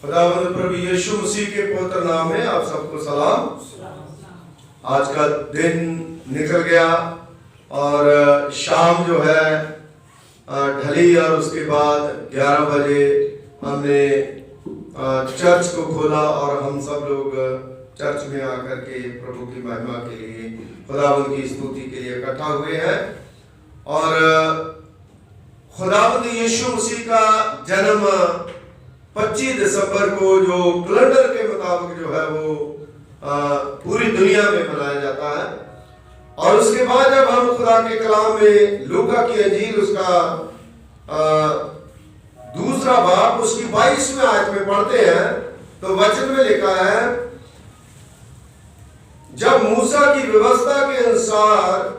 खुदावंद प्रभु यीशु मसीह के पवित्र नाम में आप सबको सलाम। आज का दिन निकल गया और शाम जो है ढली और उसके बाद 11 बजे हमने चर्च को खोला और हम सब लोग चर्च में आकर के प्रभु की महिमा के लिए, खुदावंद की स्तुति के लिए इकट्ठा हुए हैं। और खुदावंद यीशु मसीह का जन्म 25 दिसंबर को जो कैलेंडर के मुताबिक जो है वो पूरी दुनिया में मनाया जाता है। और उसके बाद जब हम खुदा के कलाम में लूका की अंजील उसका दूसरा बाब उसकी 22वें आयत में पढ़ते हैं तो वचन में लिखा है, जब मूसा की व्यवस्था के अनुसार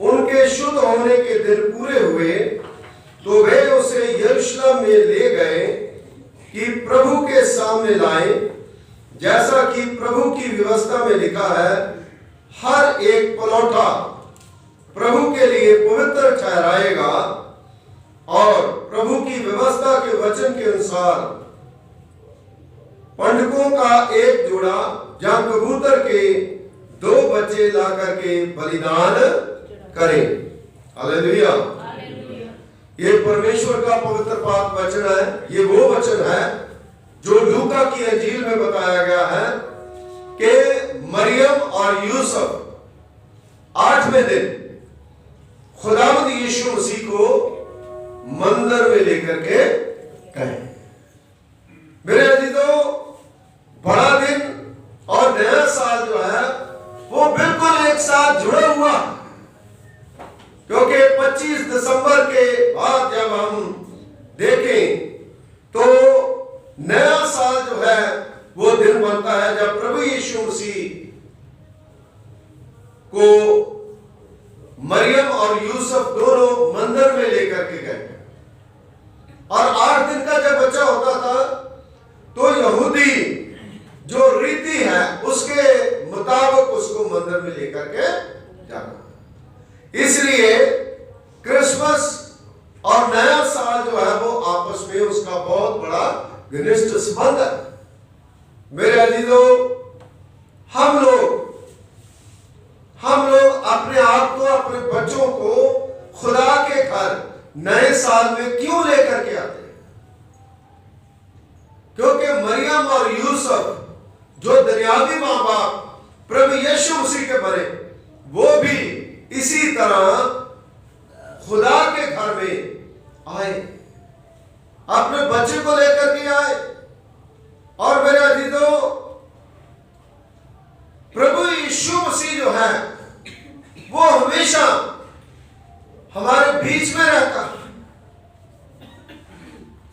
उनके शुद्ध होने के दिन पूरे हुए तो वे उसे यरूशलेम में ले गए कि प्रभु के सामने लाए, जैसा कि प्रभु की व्यवस्था में लिखा है, हर एक पलौठा प्रभु के लिए पवित्र ठहराएगा। और प्रभु की व्यवस्था के वचन के अनुसार पंडकों का एक जोड़ा या कबूतर के 2 बच्चे ला करके बलिदान करें। हालेलुया। ये परमेश्वर का पवित्र पाक वचन है। ये वो वचन है जो लूका की अंजील में बताया गया है कि मरियम और यूसुफ 8वें दिन खुदावंद यीशु मसीह को मंदिर में लेकर के गए। मेरे अजीजों, बड़ा दिन और नया साल जो है वो बिल्कुल एक साथ जुड़ा हुआ, क्योंकि 25 दिसंबर के बाद जब हम देखें तो नया साल जो है वो दिन बनता है जब प्रभु यीशु मसीह को मरियम और यूसुफ दोनों मंदिर में लेकर के गए। और 8 दिन का जब बच्चा होता था तो यहूदी जो रीति है उसके मुताबिक उसको मंदिर में लेकर के जाना। इसलिए क्रिसमस और नया साल जो है वो आपस में उसका बहुत बड़ा घनिष्ठ संबंध है। मेरे अजीजों, हम लोग अपने आप को, अपने बच्चों को खुदा के घर नए साल में क्यों लेकर के आते हैं? क्योंकि मरियम और यूसुफ जो दुनियावी मां बाप प्रभु यीशु मसीह के बने, वो भी इसी तरह खुदा के घर में आए, अपने बच्चे को लेकर के आए। और मेरे अजीजों, प्रभु यीशु मसीह जो है वो हमेशा हमारे बीच में रहता है।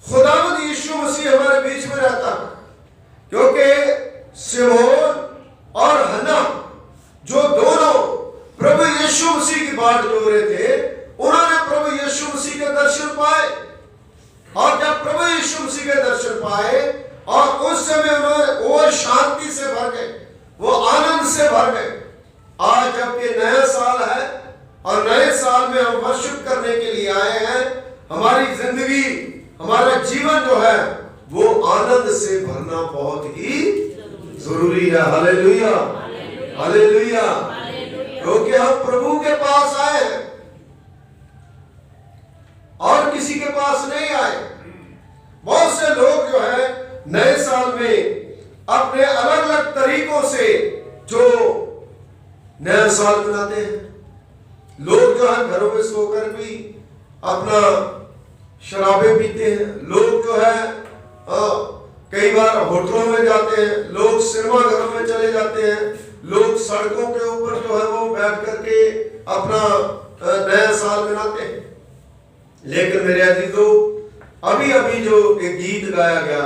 खुदावंद यीशु मसीह हमारे बीच में रहता है, क्योंकि सिमोन और हन्ना जो दोनों प्रभु यीशु मसीह की बाट जो रहे थे, उन्होंने प्रभु यीशु मसीह के दर्शन पाए। और जब प्रभु यीशु मसीह के दर्शन पाए और उस समय उन्होंने वो शांति से भर गए, वो आनंद से भर गए। आज जबकि नया साल है और नए साल में हम वर्शिप करने के लिए आए हैं, हमारी जिंदगी, हमारा जीवन जो है वो आनंद से भरना बहुत ही जरूरी है। Hallelujah, hallelujah. क्योंकि हम प्रभु के पास आए हैं और किसी के पास नहीं आए। बहुत से लोग जो है नए साल में अपने अलग अलग तरीकों से जो नया साल मनाते हैं। लोग जो है घरों में सोकर भी अपना शराबें पीते हैं। लोग जो है कई बार होटलों में जाते हैं, लोग सिनेमा घरों में चले जाते हैं, लोग सड़कों के ऊपर जो है वो बैठ करके अपना नया साल मनाते हैं। लेकिन मेरे अजीजों, अभी अभी जो एक गीत गाया गया,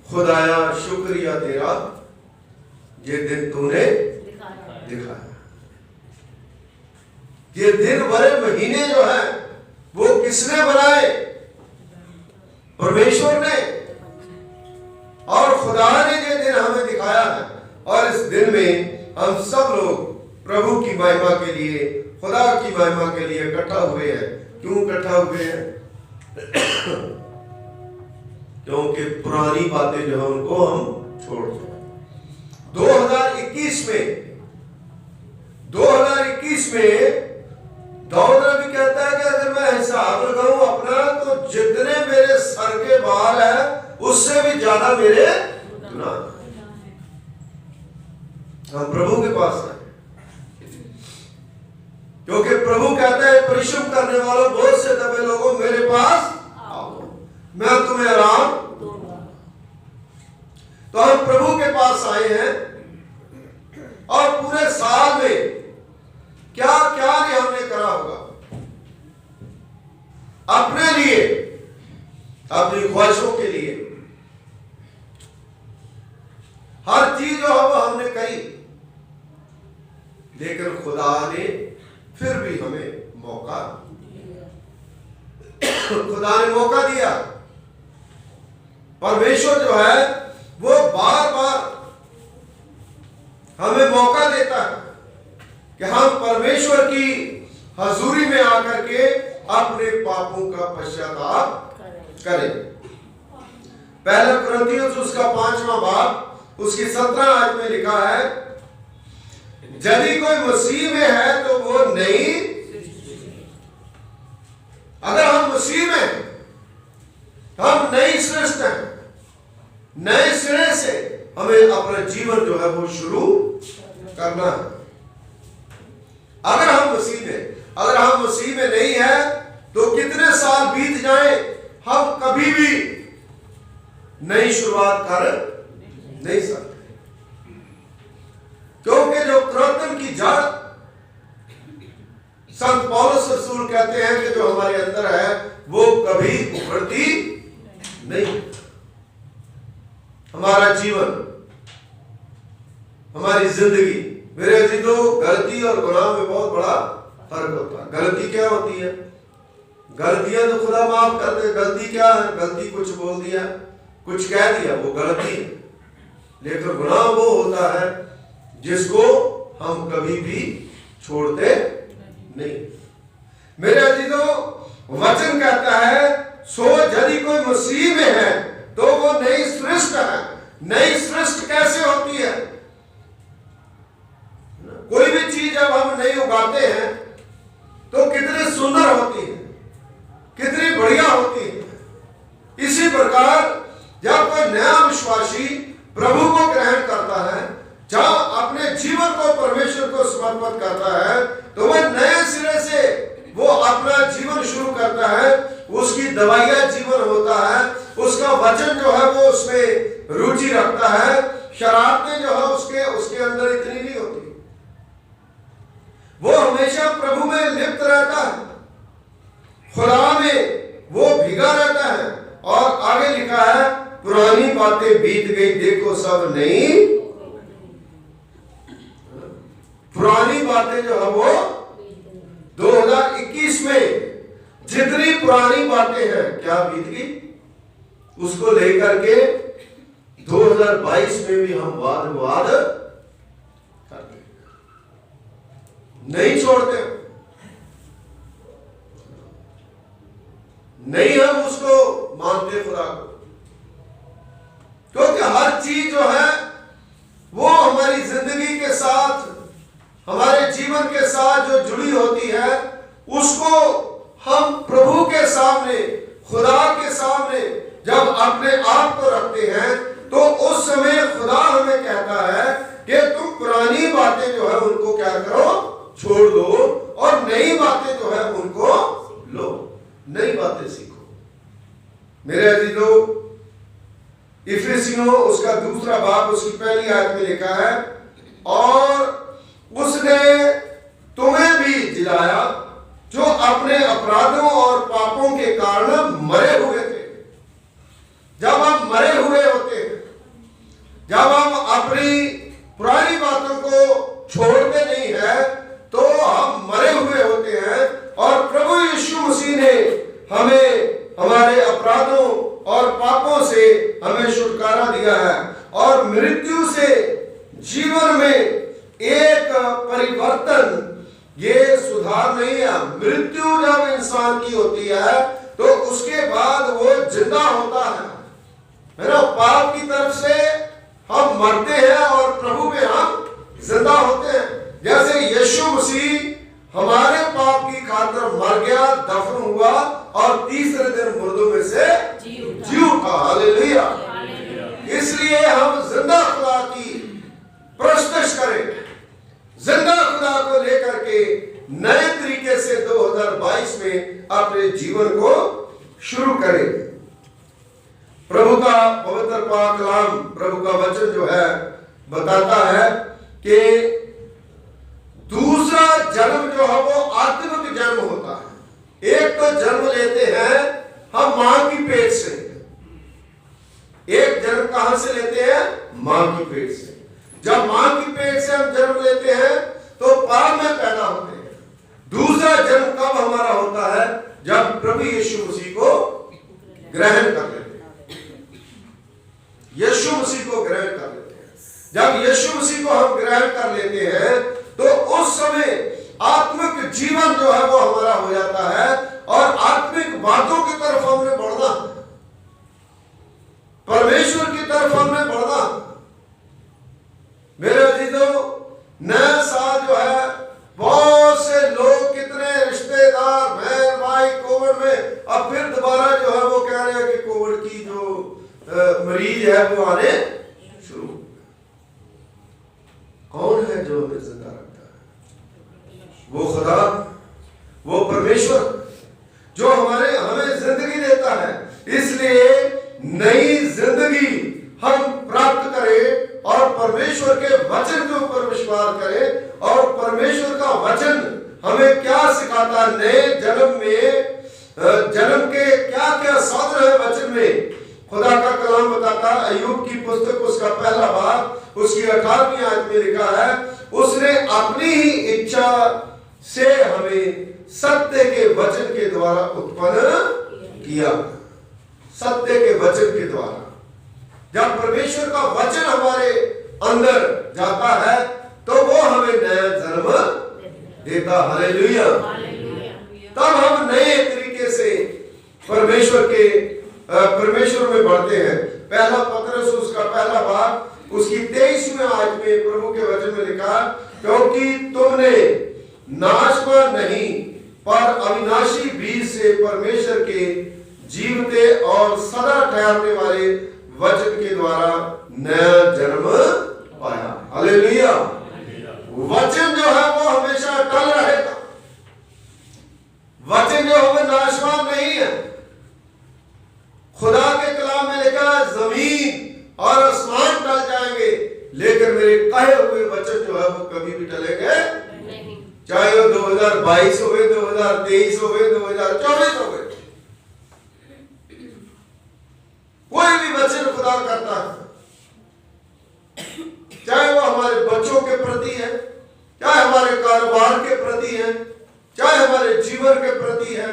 खुदाया शुक्रिया तेरा ये दिन तूने दिखाया। ये दिन भरे महीने जो है वो किसने बनाए? परमेश्वर ने। और खुदा ने ये दिन हमें दिखाया है। और इस दिन में हम सब लोग प्रभु की महिमा के लिए, खुदा की महिमा के लिए इकट्ठा हुए हैं। क्यों इकट्ठा हुए हैं? क्योंकि पुरानी बातें जो है उनको हम छोड़ दें। 2021 में दाऊद नबी कहता है कि अगर मैं हिसाब लगाऊं अपना तो जितने मेरे सर के बाल है उससे भी ज्यादा मेरे गुनाह। हम प्रभु के पास आए क्योंकि प्रभु कहता है परिश्रम करने वालों बहुत से दबे लोगों मेरे पास आओ, मैं तुम्हें आराम दूंगा। तो हम प्रभु के पास आए हैं और पूरे साल में क्या क्या नहीं हमने करा होगा अपने लिए, अपनी ख्वाहिशों के लिए। हर चीज जो है वो हमने करी, लेकिन खुदा ने फिर भी हमें मौका खुदा ने मौका दिया। परमेश्वर जो है वो बार बार हमें मौका देता है कि हम परमेश्वर की हजूरी में आकर के अपने पापों का पश्चाताप करें। पहला कुरिन्थियों उसका 5वां बाब उसकी 17 आयत में लिखा है, यदि कोई मसीह में है तो वो नहीं, अगर हम मसीह में हम नई सृष्टि हैं, नए सिरे से हमें अपना जीवन जो है वो शुरू करना है। अगर हम मसीह में नहीं है तो कितने साल बीत जाए हम कभी भी नई शुरुआत कर नहीं सकते, क्योंकि जो पुरातन की जड़ संत पौलुस रसूल कहते हैं कि जो हमारे अंदर है वो कभी उभरती नहीं। हमारा जीवन, हमारी जिंदगी, मेरे अजीजों, गलती और गुनाह में बहुत बड़ा फर्क होता है। गलती क्या होती है? गलतियां तो खुदा माफ कर दे। गलती क्या है? गलती कुछ बोल दिया, कुछ कह दिया, वो गलती है। लेकिन गुनाह वो होता है जिसको हम कभी भी छोड़ते नहीं। मेरे अजीजों, वचन कहता है सो यदि कोई मसीह में है तो वो नई सृष्टि है। नई सृष्टि कैसे होती है? कोई भी चीज जब हम नहीं उगाते हैं तो कितनी सुंदर होती है, कितनी बढ़िया होती है। इसी प्रकार जब कोई नया विश्वासी प्रभु को ग्रहण करता है, जब अपने जीवन को परमेश्वर को समर्पित करता है, तो वह नए सिरे से वो अपना जीवन शुरू करता है। उसकी दवाइया जीवन होता है, उसका वचन जो है वो उसमें रुचि रखता है। शरारतें जो है उसके अंदर इतनी नहीं होती। वो हमेशा प्रभु में लिप्त रहता है, खुदा में वो भिगा रहता है। और आगे लिखा है पुरानी बातें बीत गई, देखो सब नई। पुरानी बातें जो है वो 2021 में जितनी पुरानी बातें हैं क्या बीत गई, उसको लेकर के 2022 में भी हम वाद विवाद करते नहीं छोड़ते, नहीं हम उसको मानते खुदा को। क्योंकि हर चीज जो है वो हमारी जिंदगी के साथ, हमारे जीवन के साथ जो जुड़ी होती है, उसको हम प्रभु के सामने, खुदा के सामने जब अपने आप को रखते हैं तो उस समय खुदा हमें कहता है कि तुम पुरानी बातें जो है उनको क्या करो, छोड़ दो, और नई बातें जो है उनको लो, नई बातें सीखो। मेरे अजीजों, इफिसियों उसका 2 बाब उसकी पहली आयत में लिखा है, और उसने तुम्हें भी जिलाया जो अपने अपराधों और पापों के कारण मरे हुए थे। जब हम मरे हुए होते हैं, जब हम अपनी पुरानी बातों को छोड़ते नहीं है, तो हम मरे हुए होते हैं। और प्रभु यीशु मसीह ने हमें हमारे अपराधों और पापों से हमें छुटकारा दिया है, और मृत्यु से जीवन में एक परिवर्तन, ये सुधार नहीं है। मृत्यु जब इंसान की होती है तो उसके बाद वो जिंदा होता है, है ना, पाप की तरफ से हम मरते हैं और प्रभु में हम जिंदा होते हैं। जैसे यीशु मसीह हमारे पाप की खातिर मर गया, दफन हुआ और तीसरे दिन मुर्दों में से जी उठा। हालेलुया। इसलिए हम जिंदा खुदा की प्रस्तुत करें, जिंदा खुदा को लेकर के नए तरीके से 2022 में अपने जीवन को शुरू करें। प्रभु का पवित्र पाक कलाम, प्रभु का वचन जो है बताता है कि दूसरा जन्म जो है वो आत्मिक जन्म होता है। एक तो जन्म लेते हैं हम मां की पेट से, एक जन्म कहां से लेते हैं? मां की पेट से। जब मां की पेट से हम जन्म लेते हैं तो पाप में पैदा होते हैं। दूसरा जन्म कब हमारा होता है? जब प्रभु यीशु मसीह को ग्रहण कर लेते हैं, यीशु मसीह को ग्रहण कर लेते हैं। जब यीशु मसीह को हम ग्रहण कर लेते हैं तो उस समय आत्मिक जीवन जो है वो हमारा हो जाता है और आत्मिक बातों की तरफ हमने बढ़ना, परमेश्वर की तरफ हमने बढ़ना। मेरे अजीजों, नया साल जो है, बहुत से लोग, कितने रिश्तेदार, बहन भाई कोविड में, अब फिर दोबारा जो है वो कह रहे हैं कि कोविड की जो मरीज है वो आने शुरू। कौन है जो हमें जिंदा रखता है? वो खुदा, वो परमेश्वर जो हमें जिंदगी देता है। इसलिए नई जिंदगी हम प्राप्त करें और परमेश्वर के वचन के ऊपर विश्वास करें। और परमेश्वर का वचन हमें क्या सिखाता है? नए जन्म में जन्म के क्या क्या साधन है वचन में? खुदा का कलाम बताता है, अय्यूब की पुस्तक उसका पहला भाग उसकी 18वीं आयत में लिखा है, उसने अपनी ही इच्छा से हमें सत्य के वचन के द्वारा उत्पन्न किया। सत्य के वचन के द्वारा जब परमेश्वर का वचन हमारे अंदर जाता है तो वो हमें नया जन्म देता। हालेलुया। तब हम नए तरीके से परमेश्वर में बढ़ते हैं। पहला पत्रस उसका पहला भाग उसकी 23वीं आयत में प्रभु के वचन में लिखा, क्योंकि तुमने नाशवान नहीं पर अविनाशी बीज से परमेश्वर के जीवते और सदा ठहरने वाले वचन के द्वारा नया जन्म पाया। हालेलुया। वचन जो है वो हमेशा अटल रहेगा। वचन जो है नाशवान नहीं है। खुदा के कलाम में लिखा है, जमीन और आसमान टल जाएंगे लेकिन मेरे कहे हुए वचन जो है वो कभी भी टलेंगे नहीं। चाहे वो 2022 हो, 2023 हो, 2024 हो, कोई भी वचन खुदा करता है, चाहे वो हमारे बच्चों के प्रति है, चाहे हमारे कारोबार के प्रति है, चाहे हमारे जीवन के प्रति है,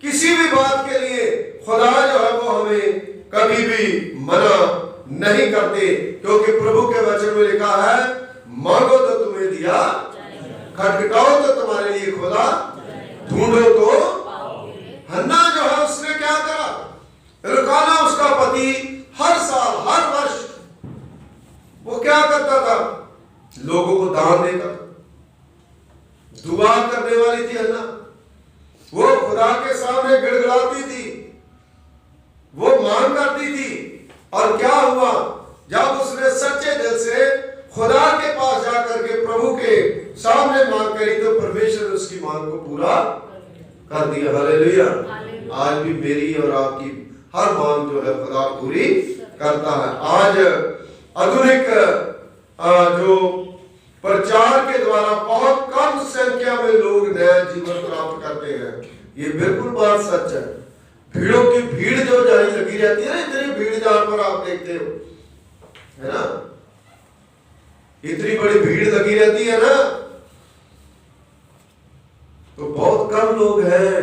किसी भी बात के लिए खुदा जो है वो हमें कभी भी मना नहीं करते। क्योंकि प्रभु के वचन में लिखा है, मांगो तो तुम्हें दिया, खटखटाओ तो तुम्हारे लिए खुदा, ढूंढो तो। हन्ना जो है उसने क्या करा? रुकाना उसका पति हर साल हर वर्ष वो क्या करता था? लोगों को दान देता था, दुआ करने वाली थी हन्ना। वो खुदा के सामने गिड़गिड़ाती थी, वो मांग करती थी। और क्या हुआ? जब उसने सच्चे दिल से खुदा के पास जाकर के प्रभु के सामने मांग करी तो परमेश्वर ने उसकी मांग को पूरा कर दिया। हालेलुया। आज भी मेरी और आपकी हर मांग जो है खुदा पूरी करता है। आज आधुनिक जो प्रचार के द्वारा बहुत कम संख्या में लोग नया जीवन प्राप्त करते हैं, ये बिल्कुल बात सच है। भीड़ों की भीड़ जो जारी लगी रहती है ना, इतनी भीड़ जहां पर आप देखते हो, है ना, इतनी बड़ी भीड़ लगी रहती है ना, तो बहुत कम लोग हैं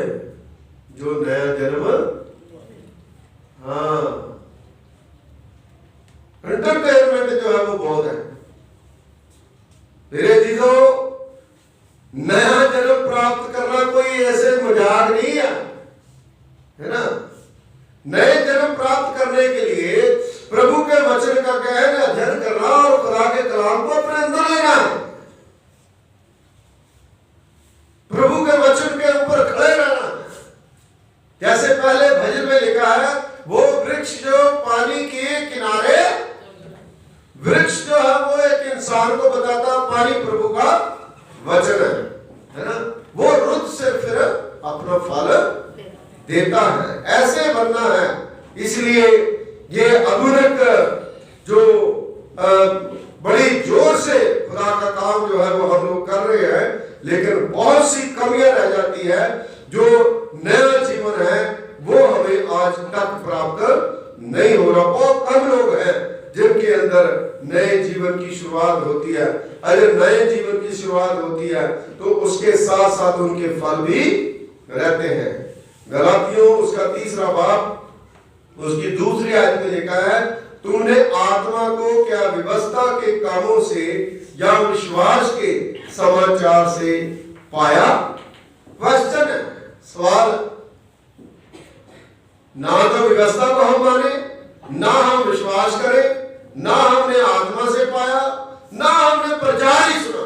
जो नया जन्म, हाँ, एंटरटेनमेंट जो है वो बहुत है। मेरे जीजो, नया जन्म प्राप्त करना कोई ऐसे मजाक नहीं है ना। नए जन्म प्राप्त करने के लिए प्रभु के वचन का गहन अध्ययन करना और खुदा के कलाम को अपने अंदर लेना है। प्रभु के वचन के ऊपर खड़े रहना है। जैसे पहले भजन में लिखा है, वो वृक्ष जो पानी के किनारे, वृक्ष जो है वो एक इंसान को बताता पानी प्रभु का वचन है ना। वो रुत से फिर अपना फल देता है। ऐसे बनना है। इसलिए ये आधुनिक जो बड़ी जोर से खुदा का काम जो है वो हम लोग कर रहे हैं, लेकिन बहुत सी कमियां रह जाती है। जो नया जीवन है वो हमें आज तक प्राप्त नहीं हो रहा। बहुत कम लोग हैं जिनके अंदर नए जीवन की शुरुआत होती है। अगर नए जीवन की शुरुआत होती है तो उसके साथ साथ उनके फल भी रहते हैं। गलातियों उसका 3 बाब उसकी 2 आयत में लिखा है, तुमने आत्मा को क्या व्यवस्था के कामों से या विश्वास के समाचार से पाया? क्वेश्चन है, सवाल। ना तो व्यवस्था को हम माने, ना हम विश्वास करें, ना हमने आत्मा से पाया, ना हमने प्रचार ही सुना।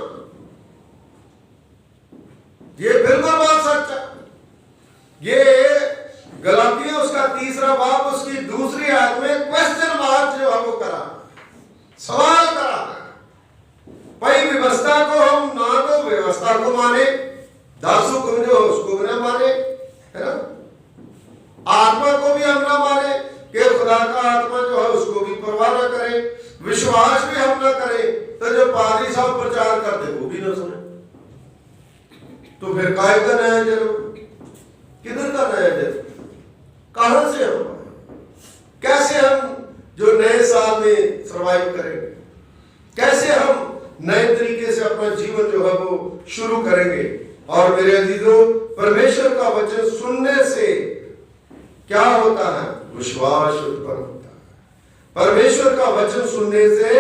ये बिल्कुल बात सच है। ये गलातियों उसका 3 बाब उसकी 2 आयत में क्वेश्चन मार्क जो है वो करा, सवाल करा। भाई व्यवस्था को हम ना तो व्यवस्था को माने, दासु को जो उसको भी ना माने, है ना। आत्मा को भी हम ना माने कि खुदा का आत्मा जो है उसको भी परवाह ना करें, विश्वास भी हम ना करें, तो जो पादरी साहब प्रचार करते वो भी ना सुने। तो फिर काय का नया जन्म? किधर का नया जन्म? कहां से हम, कैसे हम जो नए साल में सरवाइव करेंगे? कैसे हम नए तरीके से अपना जीवन जो है वो शुरू करेंगे? और मेरे अजीजों, परमेश्वर का वचन सुनने से क्या होता है? विश्वास उत्पन्न होता है। परमेश्वर का वचन सुनने से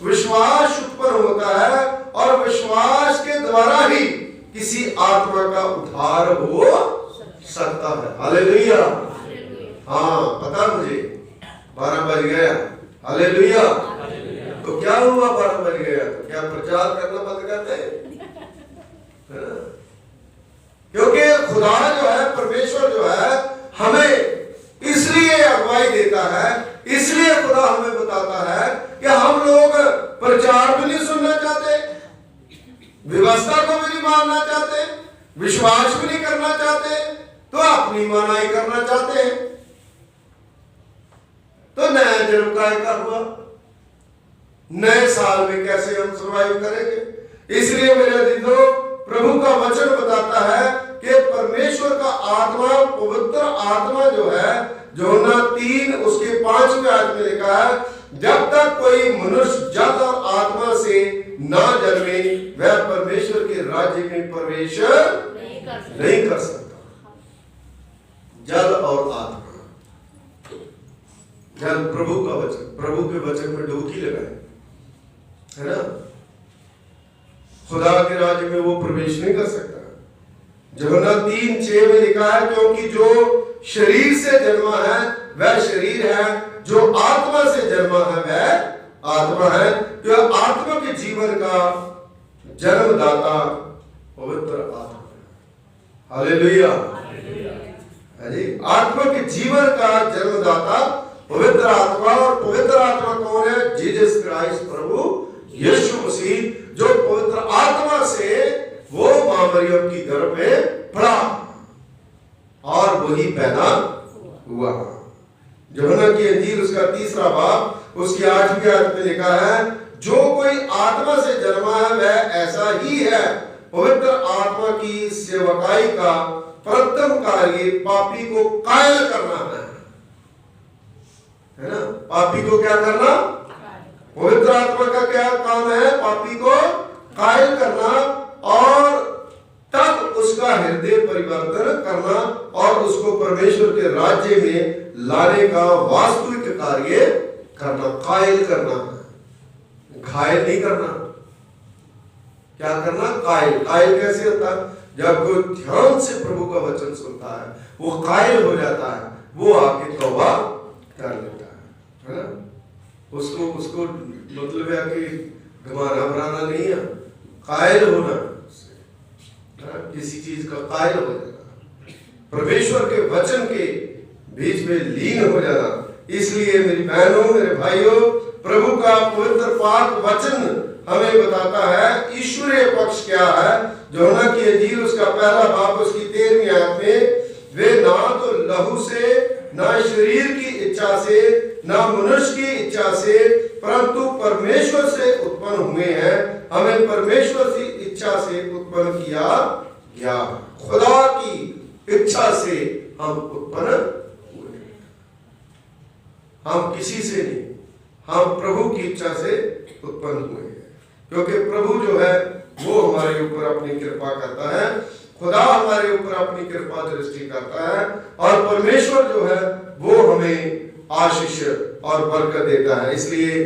विश्वास उत्पन्न होता है और विश्वास के द्वारा ही किसी आत्मा का उद्धार हो सकता है। हालेलुया। हाँ, पता मुझे 12 बज गया। हालेलुया। तो क्या हुआ 12 बज गया? तो क्या प्रचार करना बंद कर दे? क्योंकि खुदा जो है, परमेश्वर जो है, हमें इसलिए अगुवाई देता है, इसलिए खुदा हमें बताता है कि हम लोग प्रचार भी नहीं सुनना चाहते, व्यवस्था को भी नहीं मानना चाहते, विश्वास भी नहीं करना चाहते, तो अपनी मनाई करना चाहते हैं। तो नया जन्म का हुआ? नए साल में कैसे हम सर्वाइव करेंगे? इसलिए मेरे अजीजों, प्रभु का वचन बताता है कि परमेश्वर का आत्मा, पवित्र आत्मा जो है, यूहन्ना 3 उसके 5वें आयत में लिखा है, जब तक कोई मनुष्य जल और आत्मा से ना जन्मे वह परमेश्वर के राज्य में प्रवेश नहीं कर सकता। जल और आत्मा, जल प्रभु का वचन, प्रभु के वचन में डुबकी लगाए, है ना। खुदा के राज्य में वो प्रवेश नहीं कर सकता। यूहन्ना 3:6 में लिखा है, क्योंकि जो शरीर से जन्मा है वह शरीर है, जो आत्मा से जन्मा है वह आत्मा है। जो आत्मा के जीवन का जन्मदाता पवित्र आत्मा है। हालेलुया। आत्मा के जीवन का जन्मदाता पवित्र आत्मा। और पवित्र आत्मा कौन है? जीसस क्राइस्ट, प्रभु यीशु मसीह, जो पवित्र आत्मा से वो मां मरियम की गर्भ में पड़ा और वही पैदा हुआ। यूहन्ना की इंजील उसका 3 बाब उसकी 8वीं आयत में लिखा है, जो कोई आत्मा से जन्मा है वह ऐसा ही है। पवित्र आत्मा की सेवकाई का प्रथम कार्य पापी को कायल करना है ना। पापी को क्या करना? पवित्र आत्मा का क्या काम है? पापी को कायल करना और तब उसका हृदय परिवर्तन करना और उसको परमेश्वर के राज्य में लाने का वास्तविक कार्य करना। कायल करना, घायल नहीं करना। क्या करना? कायल। कायल कैसे होता है? जब कोई ध्यान से प्रभु का वचन सुनता है वो कायल हो जाता है, वो आके तौबा कर लेता है। है ना। उसको उसको मतलब है कि घमाना बनाना नहीं है, कायल होना, किसी चीज का कायल हो जाना, परमेश्वर के वचन के बीच में लीन हो जाना। इसलिए मेरी बहनों, मेरे भाइयों, प्रभु का पवित्र पाक वचन हमें बताता है ईश्वरीय पक्ष क्या है। यूहन्ना की इंजील उसका पहला बाब उसकी 13वीं आयत में, वे ना तो लहू से, ना शरीर की इच्छा से, ना मनुष्य की इच्छा से, परंतु परमेश्वर से उत्पन्न हुए हैं। हमें परमेश्वर की इच्छा से उत्पन्न किया गया, खुदा की इच्छा से हम उत्पन्न हुए। हम किसी से नहीं, हम प्रभु की इच्छा से उत्पन्न हुए हैं, क्योंकि प्रभु जो है वो हमारे ऊपर अपनी कृपा करता है, खुदा हमारे ऊपर अपनी कृपा दृष्टि करता है, और परमेश्वर जो है वो हमें आशीष और बरकत देता है। इसलिए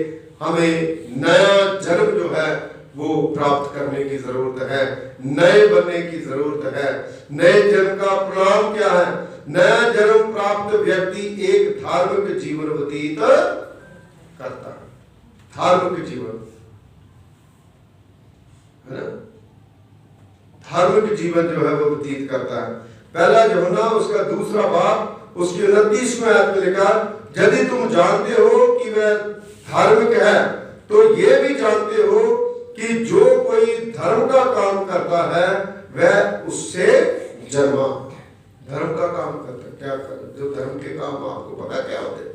हमें नया जन्म जो है वो प्राप्त करने की जरूरत है, नए बनने की जरूरत है। नए जन्म का परिणाम क्या है? नया जन्म प्राप्त व्यक्ति एक धार्मिक जीवन व्यतीत करता है। धार्मिक जीवन है ना, धार्मिक जीवन जो है वो व्यतीत करता है। पहला यूहन्ना उसका दूसरा बाब उसकी 29वें आयत में लिखा, यदि तुम जानते हो कि वह धार्मिक है तो ये भी जानते हो कि जो कोई धर्म का काम करता है वह उससे जन्मा। धर्म का काम करता क्या कर, जो धर्म के काम आपको पता क्या होते हैं,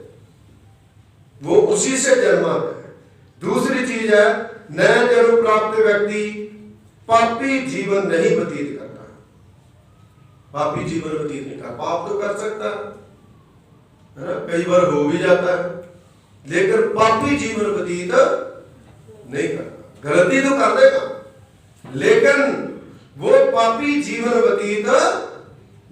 वो उसी से जन्मा है। दूसरी चीज है, नया जन्म प्राप्त व्यक्ति पापी जीवन नहीं व्यतीत करता। पापी जीवन व्यतीत नहीं करता। पाप तो कर सकता है ना, कई बार हो भी जाता है, लेकिन पापी जीवन व्यतीत नहीं करता। गलती तो कर देगा, लेकिन वो पापी जीवन व्यतीत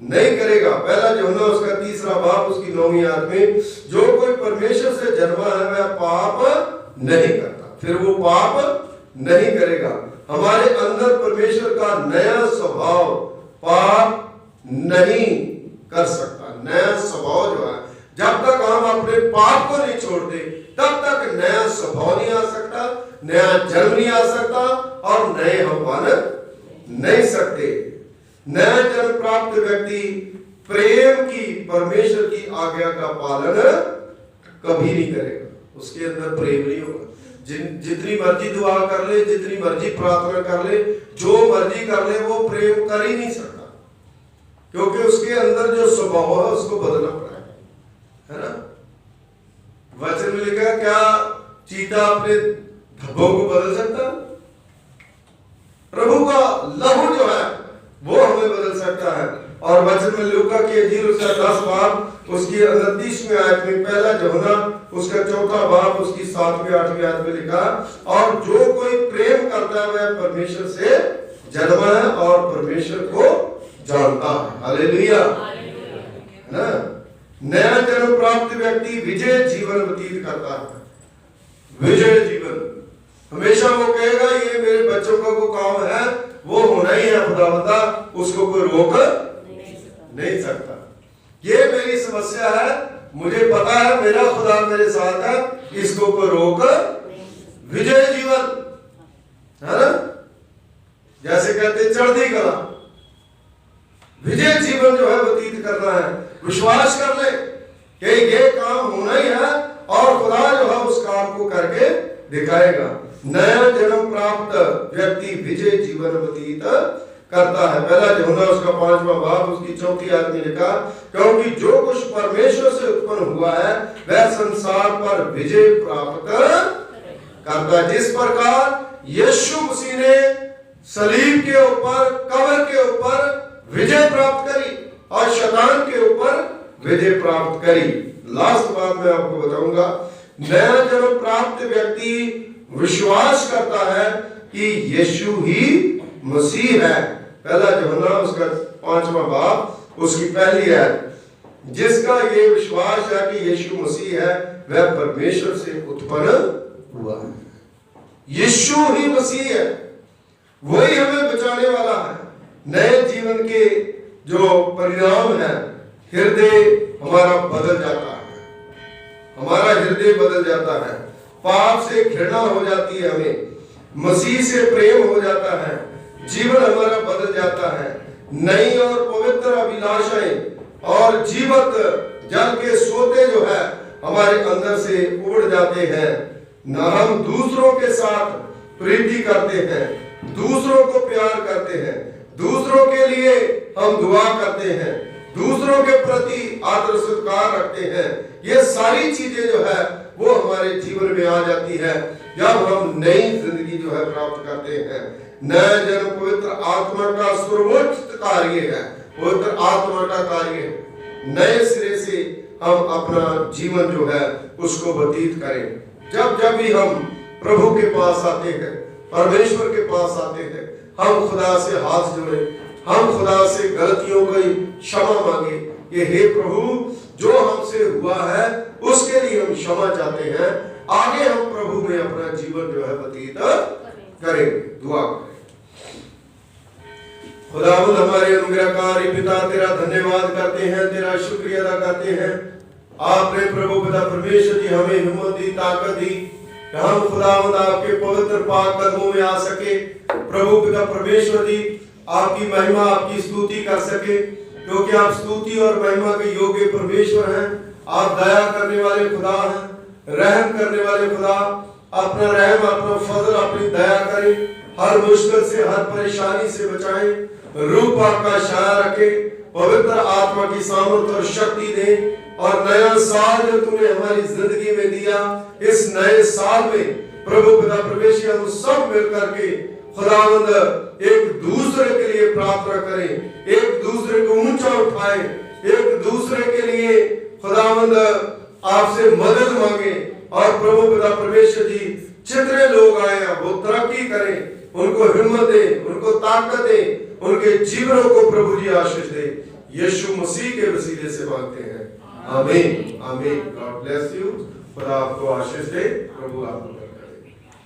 नहीं करेगा। पहला यूहन्ना उसका तीसरा बाब उसकी 9वीं आयत में, जो कोई परमेश्वर से जन्मा है वह पाप नहीं करता, फिर वो पाप नहीं करेगा। हमारे अंदर परमेश्वर का नया स्वभाव पाप नहीं कर सकता। नया स्वभाव जो है, जब तक हम अपने पाप को नहीं छोड़ते तब तक नया स्वभाव नहीं आ सकता, नया जन्म नहीं आ सकता, और नए हम बन नहीं सकते। नया जन्म प्राप्त व्यक्ति प्रेम की, परमेश्वर की आज्ञा का पालन कभी नहीं करेगा। उसके अंदर प्रेम नहीं होगा। जितनी मर्जी दुआ कर ले, जितनी मर्जी प्रार्थना कर ले, जो मर्जी कर ले, वो प्रेम कर ही नहीं सकता, क्योंकि उसके अंदर जो स्वभाव है उसको बदलना पड़ेगा, है ना। वचन में लिखा, क्या चीता अपने धब्बों को बदल सकता? प्रभु का लहू जो है वो हमें बदल सकता है। और वचन में लूका की इंजील उसका 10 बाब उसकी 29वें आयत में, पहला यूहन्ना उसका 4था बाब उसकी 7वीं 8वीं आयत में लिखा, और जो कोई प्रेम करता है वह परमेश्वर से जन्मा है और परमेश्वर को जानता है। हालेलुया, है ना। नया जन्म प्राप्त व्यक्ति विजय जीवन व्यतीत करता है। विजय जीवन हमेशा वो कहेगा ये मेरे बच्चों का को काम है, वो होना ही है, खुदावंदा उसको कोई रोक नहीं सकता। ये मेरी समस्या है, मुझे पता है मेरा खुदा मेरे साथ है, इसको कोई रोक। विजय जीवन है ना, जैसे कहते चढ़ती कला, विजय जीवन जो है व्यतीत करना है। विश्वास कर ले कि ये काम होना ही है, और खुदा जो है उस काम को करके दिखाएगा। नया जन्म प्राप्त व्यक्ति विजय जीवन व्यतीत करता है। पहला यूहन्ना उसका 5वां बाब उसकी 4थी आयत में लिखा, क्योंकि जो कुछ परमेश्वर से उत्पन्न हुआ है वह संसार पर विजय प्राप्त करता है। जिस प्रकार यीशु मसीह ने सलीब के ऊपर, कब्र के ऊपर विजय प्राप्त करी और शैतान के ऊपर विजय प्राप्त करी। लास्ट बात मैं आपको बताऊंगा, नया जन्म प्राप्त व्यक्ति विश्वास करता है कि यीशु ही मसीह है। पहला यूहन्ना उसका 5वां बाब उसकी पहली आयत, जिसका ये विश्वास है कि यीशु मसीह है वह परमेश्वर से उत्पन्न हुआ है। यीशु ही मसीह है, वही हमें बचाने वाला है। नए जीवन के जो परिणाम है, हृदय हमारा बदल जाता है, हमारा हृदय बदल जाता है, पाप से घृणा हो जाती है, हमें मसीह से प्रेम हो जाता है, जीवन हमारा बदल जाता है, नई और पवित्र अभिलाषाएं और जीवत जल के सोते जो है हमारे अंदर से उड़ जाते हैं। न हम दूसरों के साथ प्रीति करते हैं, दूसरों को प्यार करते हैं, दूसरों के लिए हम दुआ करते हैं, दूसरों के प्रति आदर सत्कार रखते हैं। ये सारी चीजें जो है वो हमारे जीवन में आ जाती है जब हम नई जिंदगी जो है प्राप्त करते हैं। नया जन्म पवित्र आत्मा का सर्वोच्च कार्य है, पवित्र आत्मा का कार्य है। नए सिरे से हम अपना जीवन जो है उसको व्यतीत करें। जब भी हम प्रभु के पास आते हैं, परमेश्वर के पास आते हैं, हम खुदा से हाथ जोड़े, हम खुदा से गलतियों की क्षमा मांगे। ये हे प्रभु, जो हमसे हुआ है उसके लिए हम क्षमा चाहते हैं, आगे हम प्रभु में अपना जीवन जो है व्यतीत करें। दुआ करें। खुदावंद हमारे अनुग्रहकारी पिता, तेरा धन्यवाद करते हैं, तेरा शुक्रिया अदा करते हैं। आपने प्रभु पिता परमेश्वर जी हमें हिम्मत दी, ताकत दी कि हम खुदावंद आपके पवित्र पाक कदमों में आ सके। प्रभु पिता परमेश्वर जी आपकी महिमा, आपकी स्तुति कर सके, क्योंकि आप स्तुति और महिमा के योग्य परमेश्वर हैं। आप दया करने वाले खुदा हैं, रहम करने वाले खुदा। अपना रहम, अपना फजल, अपनी दया करें, हर मुश्किल से, हर परेशानी से बचाएं, रूप आपका छाया रखे, पवित्र आत्मा की सामर्थ और शक्ति दे। और नया साल जो तूने हमारी जिंदगी में दिया, इस नए साल में प्रभु पिता परमेश्वर हम सब मिलकर के खुदावंद एक दूसरे के लिए प्रार्थना करें, एक दूसरे को ऊंचा उठाएं, एक दूसरे के लिए खुदावंद आपसे मदद मांगे। और प्रभु पिता परमेश्वर जी जितने लोग आए हैं वो तरक्की करें, उनको हिम्मत दे, उनको ताकत दे, उनके जीवनों को प्रभु जी आशीष दे। यीशु मसीह के वसीले से मांगते हैं, आमीन आमीन। God bless you. खुदा आपको आशीष दे। प्रभु आपको